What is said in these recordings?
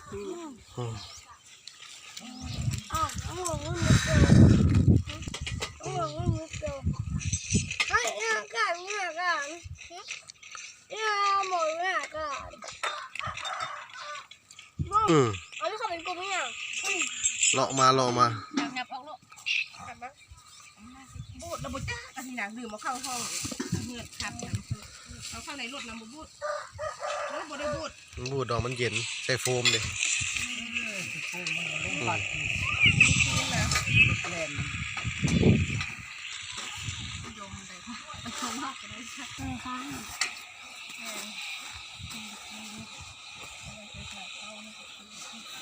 อ้าวหมูมือเกลือหมูมือเกลือเฮ้ยเนี่ยกันหมูเนี่ยกันอันนี้เขาเป็นกลุ่มเนี่ยเลาะมางับออกลูกบูดระบุจ้าอันนี้หนังดื่มมาเข้าห้องเงื่อนขับเขาเข้าในรถน้ำบูดแล้วบูดได้บูดดอกมันเย็นใส่โฟมเลย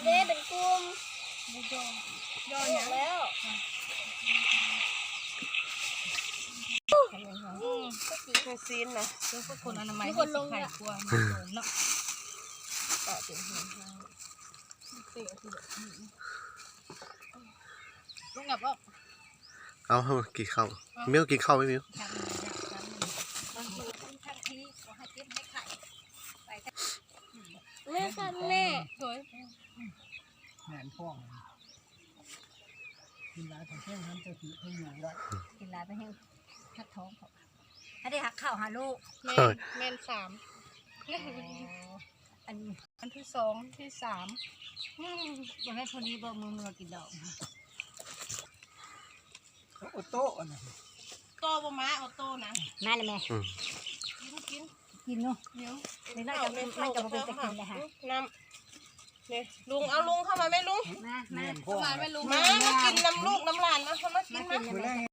เด้เป็นกลุ่มย่ออย่างแล้วซีนนะซึ่งพวกคนอนามัยคนลงไข่กลัวเนาะต่อเสียงลุงกับว่าเอากินข้าวมิ้วกินข้าวไหมมิ้วแม่ค่ะแม่สวยแหนพ่องกินร้ายของแห้งนั้นจะถือให้อยู่ได้กินร้ายไปให้ทัดท้องเขาถ้าได้หักข้าวหาลูกแม่น3อันที่2ที่3ยังไม่พอนี้บ่มือกินดอกโอโต้นะโตบ่มาเอาโตนะมาเลยแม่กินเนาะเดี๋ยวไม่น่าจะเป็นจะเป็นจะกินเลยค่ะน้ำเนี่ยลุงเอาลุงเข้ามาไหมลุงมาเข้ามาไหมลุงมากินน้ำลูกน้ำหลานมาเข้ามากินมา